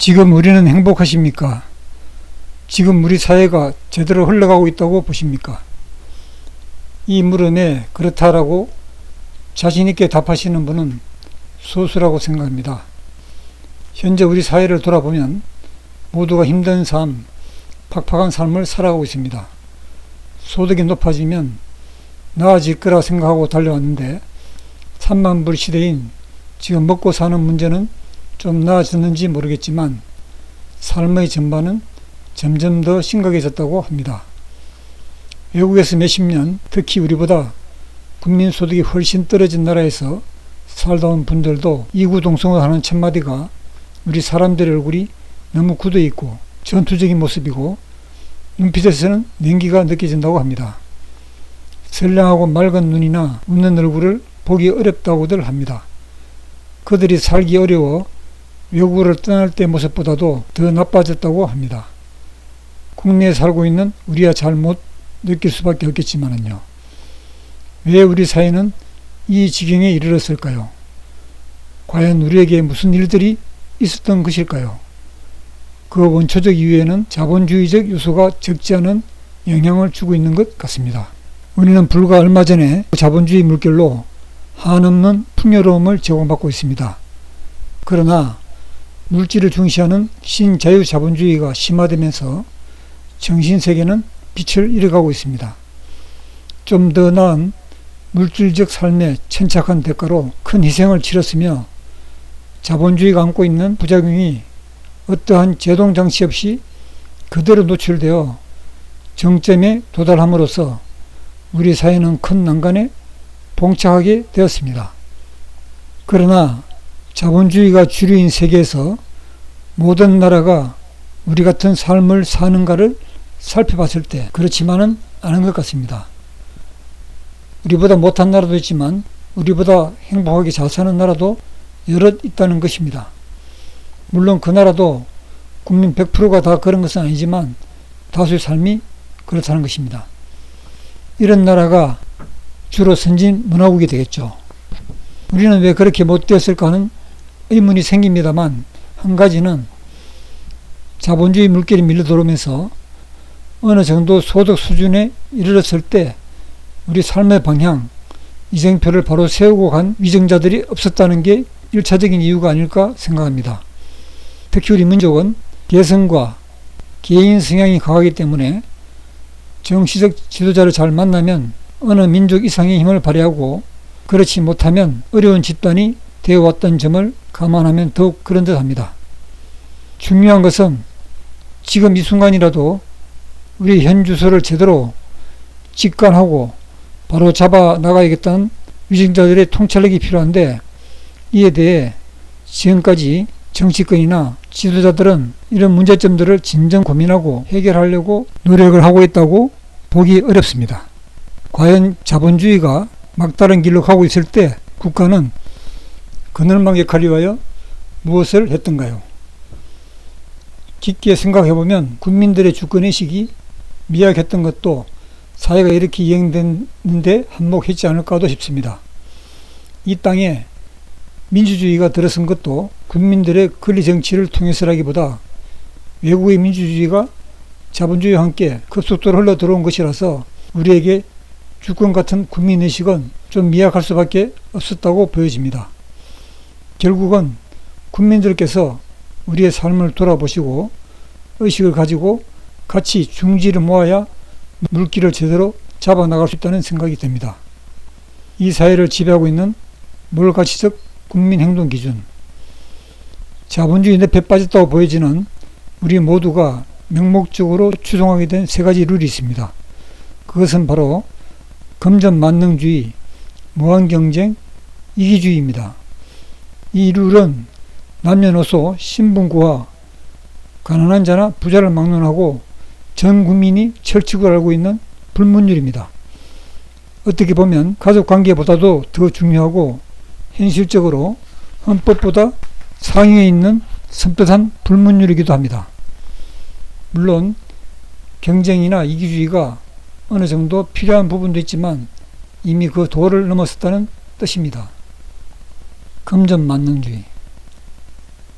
지금 우리는 행복하십니까? 지금 우리 사회가 제대로 흘러가고 있다고 보십니까? 이 물음에 그렇다라고 자신있게 답하시는 분은 소수라고 생각합니다. 현재 우리 사회를 돌아보면 모두가 힘든 삶, 팍팍한 삶을 살아가고 있습니다. 소득이 높아지면 나아질 거라 생각하고 달려왔는데 3만 불 시대인 지금 먹고 사는 문제는 좀 나아졌는지 모르겠지만 삶의 전반은 점점 더 심각해졌다고 합니다. 외국에서 몇십 년, 특히 우리보다 국민소득이 훨씬 떨어진 나라에서 살다 온 분들도 이구동성을 하는 첫마디가 우리 사람들의 얼굴이 너무 굳어있고 전투적인 모습이고 눈빛에서는 냉기가 느껴진다고 합니다. 선량하고 맑은 눈이나 웃는 얼굴을 보기 어렵다고들 합니다. 그들이 살기 어려워 외국을 떠날 때 모습보다도 더 나빠졌다고 합니다. 국내에 살고 있는 우리야 잘못 느낄 수밖에 없겠지만요. 왜 우리 사회는 이 지경에 이르렀을까요? 과연 우리에게 무슨 일들이 있었던 것일까요? 그 원초적 이유에는 자본주의적 요소가 적지 않은 영향을 주고 있는 것 같습니다. 우리는 불과 얼마 전에 자본주의 물결로 한없는 풍요로움을 제공받고 있습니다. 그러나 물질을 중시하는 신자유자본주의가 심화되면서 정신세계는 빛을 잃어가고 있습니다. 좀 더 나은 물질적 삶의 천착한 대가로 큰 희생을 치렀으며 자본주의가 안고 있는 부작용이 어떠한 제동장치 없이 그대로 노출되어 정점에 도달함으로써 우리 사회는 큰 난간에 봉착하게 되었습니다. 그러나 자본주의가 주류인 세계에서 모든 나라가 우리 같은 삶을 사는가를 살펴봤을 때 그렇지만은 않은 것 같습니다. 우리보다 못한 나라도 있지만 우리보다 행복하게 잘 사는 나라도 여럿 있다는 것입니다. 물론 그 나라도 국민 100%가 다 그런 것은 아니지만 다수의 삶이 그렇다는 것입니다. 이런 나라가 주로 선진 문화국이 되겠죠. 우리는 왜 그렇게 못되었을까 하는 의문이 생깁니다만 한 가지는 자본주의 물결이 밀려 들어오면서 어느 정도 소득 수준에 이르렀을 때 우리 삶의 방향, 이정표를 바로 세우고 간 위정자들이 없었다는 게 1차적인 이유가 아닐까 생각합니다. 특히 우리 민족은 개성과 개인 성향이 강하기 때문에 정치적 지도자를 잘 만나면 어느 민족 이상의 힘을 발휘하고 그렇지 못하면 어려운 집단이 되어왔던 점을 감안하면 더욱 그런 듯 합니다. 중요한 것은 지금 이 순간이라도 우리 현 주소를 제대로 직관하고 바로 잡아 나가야겠다는 위정자들의 통찰력이 필요한데 이에 대해 지금까지 정치권이나 지도자들은 이런 문제점들을 진정 고민하고 해결하려고 노력을 하고 있다고 보기 어렵습니다. 과연 자본주의가 막다른 길로 가고 있을 때 국가는 그늘막 역할을 위하여 무엇을 했던가요? 깊게 생각해보면 국민들의 주권의식이 미약했던 것도 사회가 이렇게 이행됐는데 한몫했지 않을까도 싶습니다. 이 땅에 민주주의가 들어선 것도 국민들의 권리정치를 통해서라기보다 외국의 민주주의가 자본주의와 함께 급속도로 흘러 들어온 것이라서 우리에게 주권 같은 국민의식은 좀 미약할 수밖에 없었다고 보여집니다. 결국은 국민들께서 우리의 삶을 돌아보시고 의식을 가지고 같이 중지를 모아야 물길을 제대로 잡아나갈 수 있다는 생각이 듭니다. 이 사회를 지배하고 있는 몰가치적 국민행동기준, 자본주의 늪에 빠졌다고 보여지는 우리 모두가 명목적으로 추종하게 된 세 가지 룰이 있습니다. 그것은 바로 금전만능주의, 무한경쟁, 이기주의입니다. 이 룰은 남녀노소, 신분고와 가난한 자나 부자를 막론하고 전 국민이 철칙을 알고 있는 불문율입니다. 어떻게 보면 가족관계보다도 더 중요하고 현실적으로 헌법보다 상위에 있는 섬뜩한 불문율이기도 합니다. 물론 경쟁이나 이기주의가 어느 정도 필요한 부분도 있지만 이미 그 도를 넘어섰다는 뜻입니다. 금전만능주의.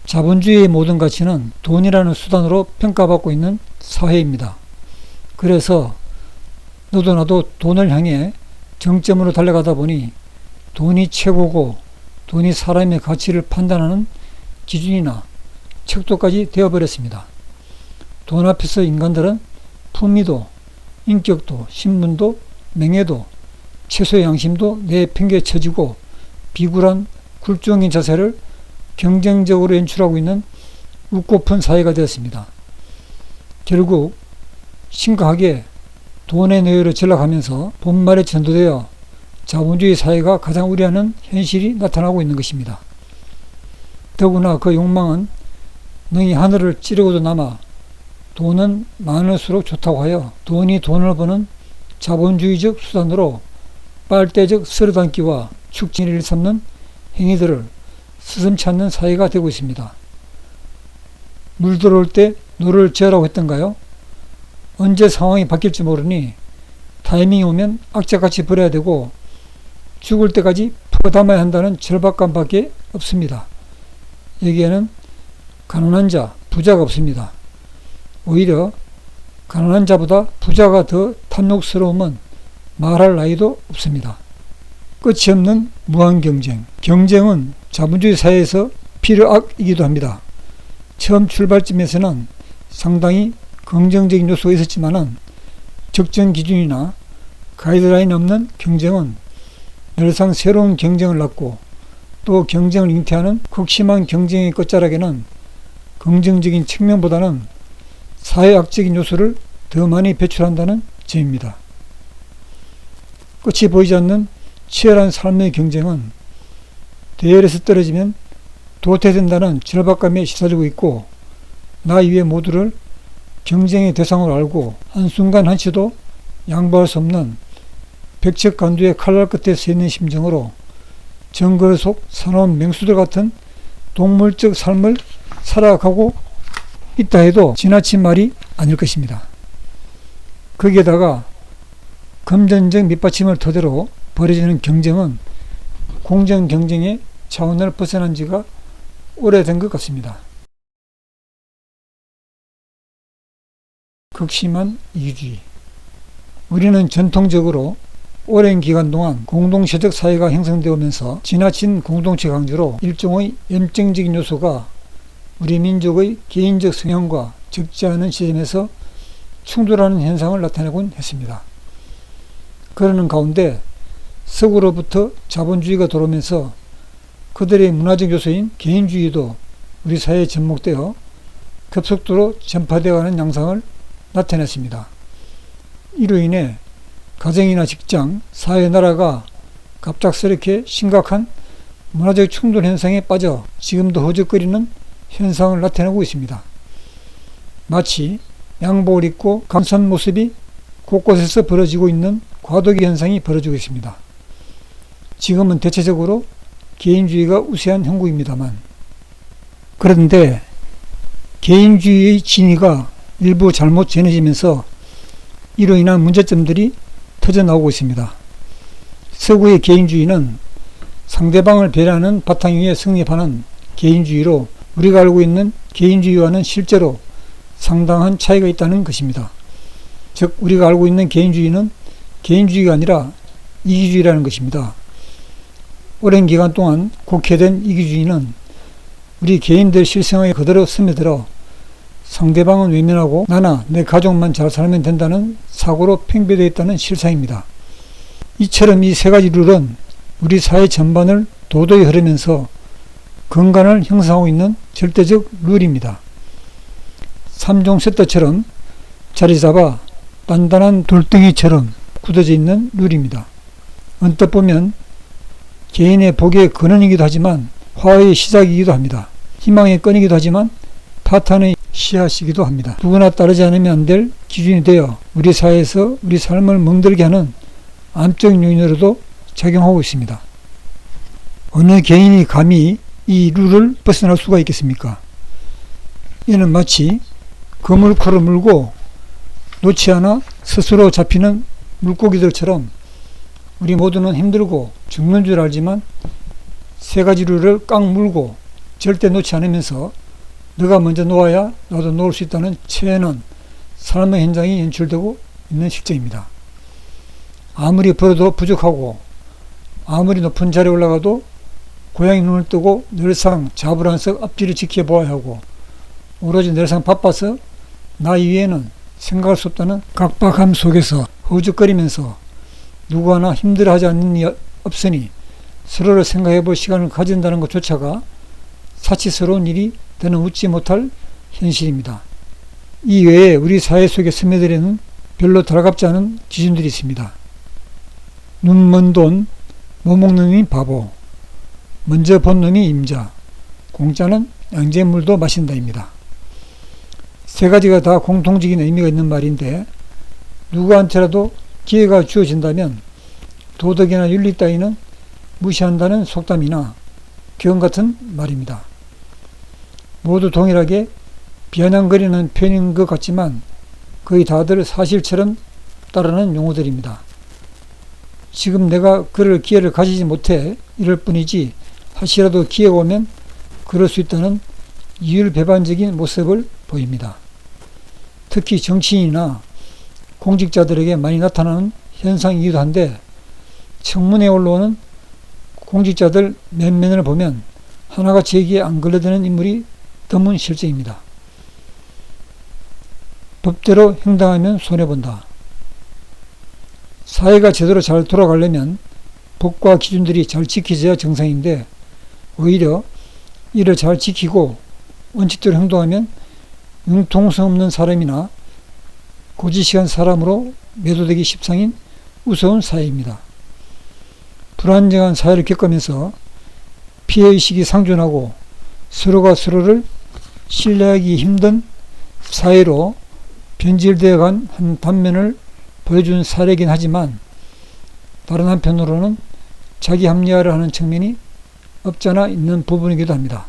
자본주의의 모든 가치는 돈이라는 수단으로 평가받고 있는 사회입니다. 그래서 너도 나도 돈을 향해 정점으로 달려가다 보니 돈이 최고고 돈이 사람의 가치를 판단하는 기준이나 척도까지 되어버렸습니다. 돈 앞에서 인간들은 품위도, 인격도, 신분도, 명예도, 최소의 양심도 내팽개쳐지고 비굴한 굴종인 자세를 경쟁적으로 연출하고 있는 웃고픈 사회가 되었습니다. 결국 심각하게 돈의 노예로 전락하면서 본말에 전도되어 자본주의 사회가 가장 우려하는 현실이 나타나고 있는 것입니다. 더구나 그 욕망은 능히 하늘을 찌르고도 남아 돈은 많을수록 좋다고 하여 돈이 돈을 버는 자본주의적 수단으로 빨대적 쓸어담기와 축진을 삼는 행위들을 스슴치 않는 사회가 되고 있습니다. 물 들어올 때 노를 저으라고 했던가요? 언제 상황이 바뀔지 모르니 타이밍이 오면 악착같이 버려야 되고 죽을 때까지 퍼담아야 한다는 절박감밖에 없습니다. 여기에는 가난한 자, 부자가 없습니다. 오히려 가난한 자보다 부자가 더 탐욕스러우면 말할 나위도 없습니다. 끝이 없는 무한 경쟁. 경쟁은 자본주의 사회에서 필요악이기도 합니다. 처음 출발점에서는 상당히 긍정적인 요소가 있었지만은 적정 기준이나 가이드라인 없는 경쟁은 늘상 새로운 경쟁을 낳고 또 경쟁을 잉태하는 극심한 경쟁의 끝자락에는 긍정적인 측면보다는 사회학적인 요소를 더 많이 배출한다는 점입니다. 끝이 보이지 않는 치열한 삶의 경쟁은 대열에서 떨어지면 도태된다는 절박감에 시달리고 있고 나 이외 모두를 경쟁의 대상으로 알고 한순간 한치도 양보할 수 없는 백척간두의 칼날 끝에 서 있는 심정으로 정글 속 사나운 맹수들 같은 동물적 삶을 살아가고 있다 해도 지나친 말이 아닐 것입니다. 거기에다가 금전적 밑받침을 토대로 벌어지는 경쟁은 공정 경쟁의 차원을 벗어난 지가 오래된 것 같습니다. 극심한 이기주의. 우리는 전통적으로 오랜 기간 동안 공동체적 사회가 형성되어 오면서 지나친 공동체 강조로 일종의 염증적인 요소가 우리 민족의 개인적 성향과 적지 않은 시점에서 충돌하는 현상을 나타내곤 했습니다. 그러는 가운데 서구로부터 자본주의가 들어오면서 그들의 문화적 요소인 개인주의도 우리 사회에 접목되어 급속도로 전파되어가는 양상을 나타냈습니다. 이로 인해 가정이나 직장, 사회, 나라가 갑작스럽게 심각한 문화적 충돌 현상에 빠져 지금도 허적거리는 현상을 나타내고 있습니다. 마치 양복을 입고 감싼 모습이 곳곳에서 벌어지고 있는 과도기 현상이 벌어지고 있습니다. 지금은 대체적으로 개인주의가 우세한 형국입니다만, 그런데 개인주의의 진위가 일부 잘못 전해지면서 이로 인한 문제점들이 터져나오고 있습니다. 서구의 개인주의는 상대방을 배려하는 바탕 위에 성립하는 개인주의로 우리가 알고 있는 개인주의와는 실제로 상당한 차이가 있다는 것입니다. 즉 우리가 알고 있는 개인주의는 개인주의가 아니라 이기주의라는 것입니다. 오랜 기간 동안 곡해된 이기주의는 우리 개인들 실생활에 그대로 스며들어 상대방은 외면하고 나나 내 가족만 잘 살면 된다는 사고로 팽배되어 있다는 실상입니다. 이처럼 이 세 가지 룰은 우리 사회 전반을 도도히 흐르면서 근간을 형성하고 있는 절대적 룰입니다. 3종 세트처럼 자리 잡아 단단한 돌덩이처럼 굳어져 있는 룰입니다. 언뜻 보면 개인의 복의 근원이기도 하지만 화의 시작이기도 합니다. 희망의 끈이기도 하지만 파탄의 씨앗이기도 합니다. 누구나 따르지 않으면 안 될 기준이 되어 우리 사회에서 우리 삶을 멍들게 하는 암적 요인으로도 작용하고 있습니다. 어느 개인이 감히 이 룰을 벗어날 수가 있겠습니까? 이는 마치 그물코를 물고 놓지 않아 스스로 잡히는 물고기들처럼 우리 모두는 힘들고 죽는 줄 알지만 세 가지 룰을 꽉 물고 절대 놓지 않으면서 너가 먼저 놓아야 나도 놓을 수 있다는 체연한 삶의 현장이 연출되고 있는 실정입니다. 아무리 벌어도 부족하고 아무리 높은 자리에 올라가도 고양이 눈을 뜨고 늘상 자불안석 앞뒤를 지켜보아야 하고 오로지 늘상 바빠서 나 이외에는 생각할 수 없다는 각박함 속에서 허우적거리면서 누구 하나 힘들어하지 않는 이 없으니 서로를 생각해 볼 시간을 가진다는 것조차가 사치스러운 일이 되는 웃지 못할 현실입니다. 이 외에 우리 사회 속에 스며들에는 별로 달갑지 않은 기준들이 있습니다. 눈 먼 돈, 못 먹는 놈이 바보, 먼저 본 놈이 임자, 공짜는 양잿물도 마신다입니다. 세 가지가 다 공통적인 의미가 있는 말인데 누구한테라도 기회가 주어진다면 도덕이나 윤리 따위는 무시한다는 속담이나 교훈 같은 말입니다. 모두 동일하게 비아냥거리는 표현인 것 같지만 거의 다들 사실처럼 따르는 용어들입니다. 지금 내가 그럴 기회를 가지지 못해 이럴 뿐이지 다시라도 기회가 오면 그럴 수 있다는 이율배반적인 모습을 보입니다. 특히 정치인이나 공직자들에게 많이 나타나는 현상이기도 한데 청문회에 올라오는 공직자들 몇 면을 보면 하나가 제기에 안 걸려드는 인물이 드문 실정입니다. 법대로 행동하면 손해본다. 사회가 제대로 잘 돌아가려면 법과 기준들이 잘 지켜져야 정상인데 오히려 이를 잘 지키고 원칙대로 행동하면 융통성 없는 사람이나 고지식한 사람으로 매도되기 십상인 우스운 사회입니다. 불안정한 사회를 겪으면서 피해의식이 상존하고 서로가 서로를 신뢰하기 힘든 사회로 변질되어 간 한 단면을 보여준 사례이긴 하지만 다른 한편으로는 자기 합리화를 하는 측면이 없잖아 있는 부분이기도 합니다.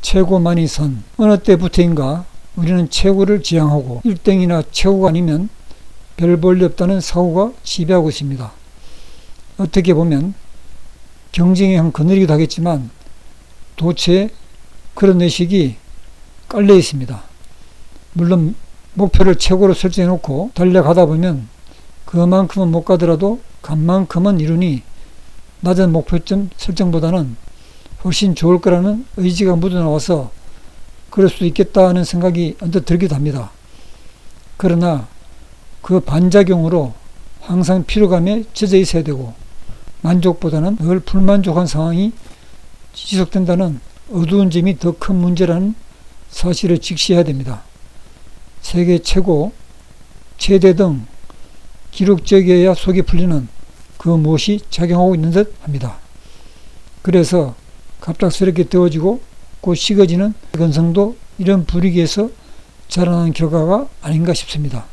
최고만이 선. 어느 때부터인가 우리는 최고를 지향하고 1등이나 최고가 아니면 별 볼 일 없다는 사고가 지배하고 있습니다. 어떻게 보면 경쟁의 한 그늘이기도 하겠지만 도처에 그런 의식이 깔려 있습니다. 물론 목표를 최고로 설정해 놓고 달려가다 보면 그만큼은 못 가더라도 간만큼은 이루니 낮은 목표점 설정보다는 훨씬 좋을 거라는 의지가 묻어나와서 그럴 수도 있겠다 하는 생각이 언뜻 들기도 합니다. 그러나 그 반작용으로 항상 피로감에 젖어 있어야 되고 만족보다는 늘 불만족한 상황이 지속된다는 어두운 점이 더 큰 문제라는 사실을 직시해야 됩니다. 세계 최고, 최대 등 기록적이어야 속이 풀리는 그 무엇이 작용하고 있는 듯 합니다. 그래서 갑작스럽게 더워지고 곧 식어지는 건성도 이런 분위기에서 자라나는 결과가 아닌가 싶습니다.